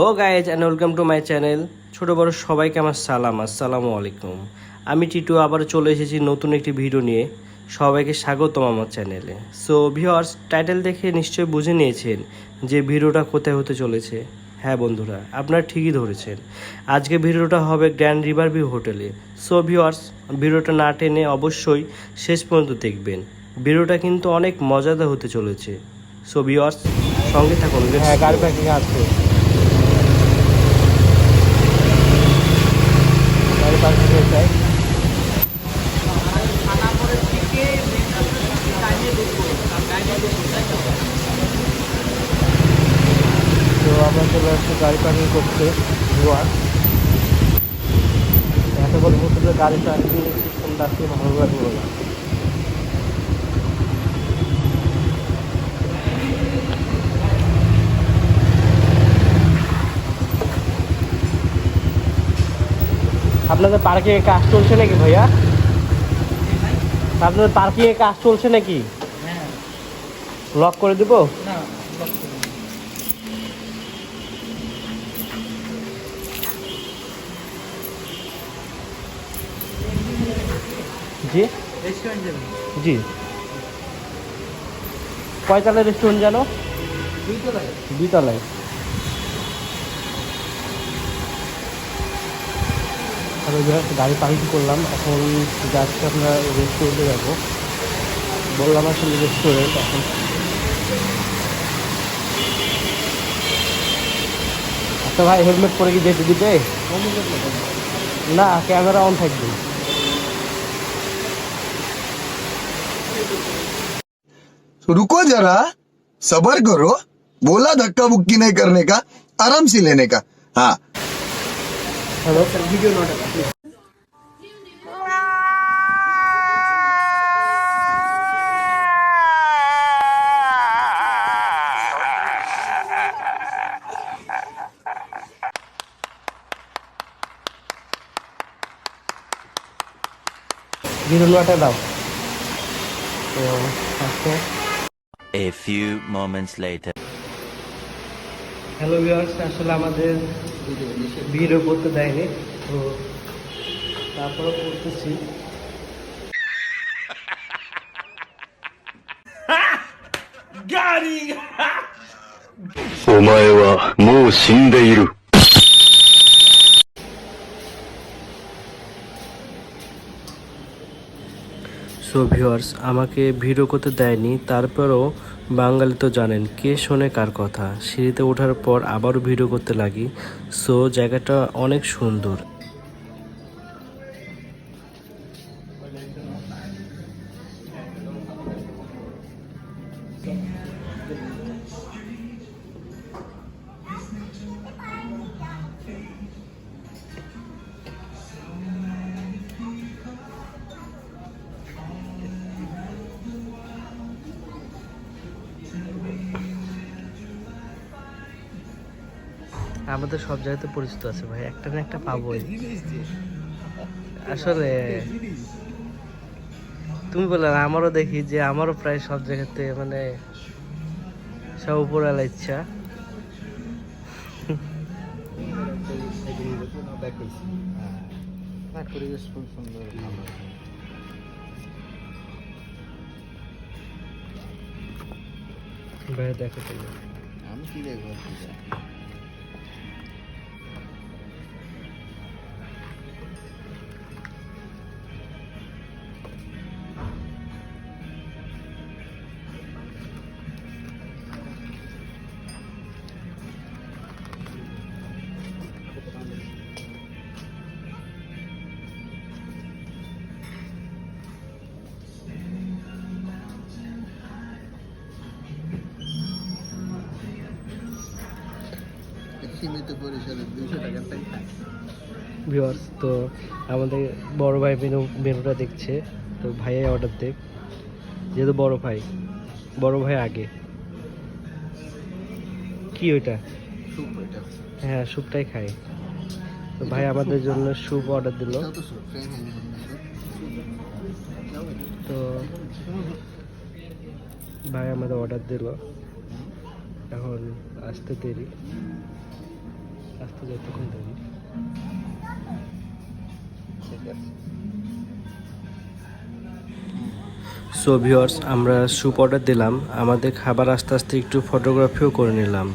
Hello guys and welcome to my channel. ছোটো বড়ো সবাইকে আমার সালাম, আসসালামু আলাইকুম। আমি টিটু আবার চলে এসেছি নতুন একটি ভিডিও নিয়ে। সবাইকে স্বাগতম আমার চ্যানেলে। সো ভিউয়ার্স, টাইটেল দেখে নিশ্চয়ই বুঝে নিয়েছেন যে ভিডিওটা কোথায় হতে চলেছে। হ্যাঁ বন্ধুরা, আপনারা ঠিকই ধরেছেন। আজকে ভিডিওটা হবে গ্র্যান্ড রিভার ভিউ হোটেলে। সো ভিউয়ার্স, ভিডিওটা না টেনে অবশ্যই শেষ পর্যন্ত দেখবেন। ভিডিওটা কিন্তু অনেক মজাদার হতে চলেছে। সো ভিউয়ার্স, সঙ্গে থাকুন। হ্যাঁ, গাড়ি পার্কিং আছে। গাড়ি পার্কিং হয়ে যায়। তো আমরা চলে আসছি গাড়ি পার্কিং করতে। এত বড় হোটেলে গাড়ি পার্কিং সিস্টেমটা আসলে ভালো লাগলো না। আপনাদের পার্কিং এর কাজ চলছে নাকি ভাইয়া? আপনাদের পার্কিং এর কাজ চলছে নাকি? লক করে দিব? জি জি। কয়তলায় রেস্টুরেন্ট জানো? দুইতলায়। হ্যালো ভিউয়ার্স, গাড়ি পার্কিং করলাম। এখন যাচ্ছি আমরা রেস্টুরেন্টে যাবো। বললাম আসলে রেস্টুরেন্ট। এখন আচ্ছা ভাই, হেলমেট পরে কি যেতে দিবে? না, ক্যামেরা অন থাকবে। तो रुको जरा, सबर करो। बोला धक्का बुक्की नहीं करने का, आराम से लेने का। हाँ, হ্যালো, ভিডিও নোটা দাও। তো আচ্ছা, A few moments later. Hello viewers, আসলে আমাদের ভিডিও করতে দেয়নি, তো তারপরে করতেছি। お前はもう死んでいる。 সো ভিউয়ার্স, আমাকে ভিডিও করতে দেয়নি, তারপরেও বাঙালি তো জানেন কে শোনে কার কথা। সিঁড়িতে ওঠার পর আবারও ভিডিও করতে লাগি। সো জায়গাটা অনেক সুন্দর। আমাদের সব জায়গাতে পরিচিত আছে ভাই, একটা না একটা পাবোই। আসলে তুমি বললে না, আমারও দেখি যে আমারও প্রায় সব জায়গাতে মানে সব উপরওয়ালা ইচ্ছা। ভাই দেখো তুমি, আমি কি দেখবো? সীমিত পরিসরে 200 টাকার টাকা। ভিউয়ার্স, তো আমাদের বড় ভাই মেনুটা দেখছে, তো ভাইয়াই অর্ডার দেখ, যেহেতু বড় ভাই আগে। কি ওইটা? সুপ এটা। হ্যাঁ, স্যুপটাই খাই। তো ভাই আমাদের জন্য স্যুপ অর্ডার দিল। এটাও তো সুপ, ফ্রাই হয়নি সুপ। তো ভাই আমাদের অর্ডার দিল, এখন আসতে দেরি। রাস্তা যতক্ষণ দেরি। সো ভিউয়ার্স, আমরা স্যুপ অর্ডার দিলাম, আমাদের খাবার আস্তে আস্তে একটু ফটোগ্রাফিও করে নিলাম।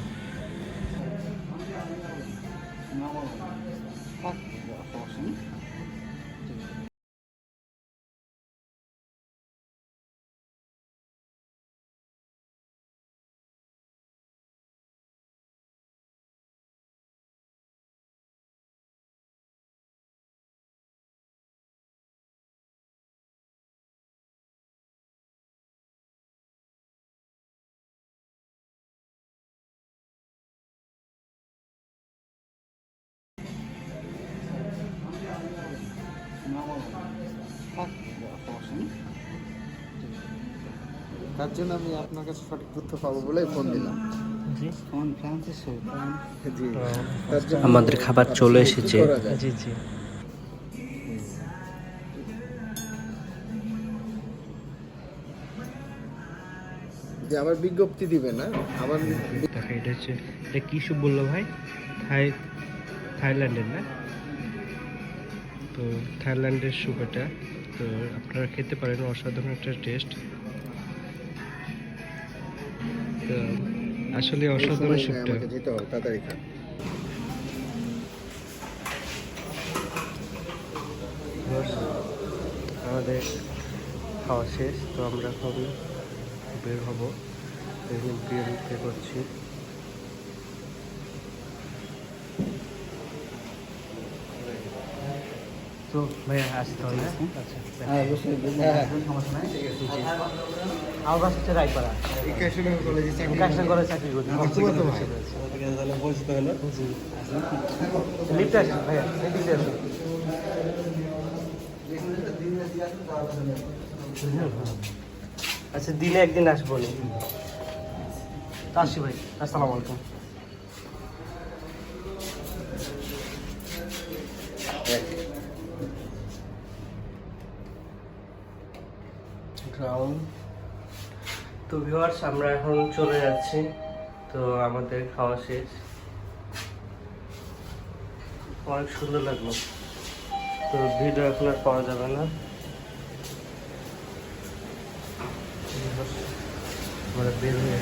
তার জন্য আমি আপনার কাছে সঠিক তথ্য পাবো বলেই ফোন দিলাম। জি জি, তার জন্য আমাদের খাবার চলে এসেছে। করা যায়। জি জি। যে আবার বিজ্ঞপ্তি দিবে না আবার দেখা এটা হচ্ছে, এটা কী স্যুপ বললো ভাই? থাইল্যান্ডের না? তো থাইল্যান্ডের স্যুপ এটা, তো আপনারা খেতে পারেন, অসাধারণ একটা টেস্ট। তো আসলে অসাধারণ স্যুপটা। আমাকে যেতে হবে, তাড়াতাড়ি খান। আমাদের খাওয়া শেষ, তো আমরা এখন বের হবো। বিরিয়ানি পে করছি। তো ভাইয়া আসতে হবে। আচ্ছা, আমার বাসা হচ্ছে রায়পাড়া। কাশন করে চাকরি করি। জি। লিফটে আসুন ভাইয়া, এদিকে আসুন। আচ্ছা, দিনে একদিন আসবো নি। আসি ভাই, আসসালামু আলাইকুম। গ্রাউন্ড। তো ভিউয়ার্স, আমরা এখন চলে যাচ্ছি। তো আমাদের খাওয়া শেষ, অনেক সুন্দর লাগলো। তো ভিডিও এখন আর পাওয়া যাবে না। আমরা বের হয়ে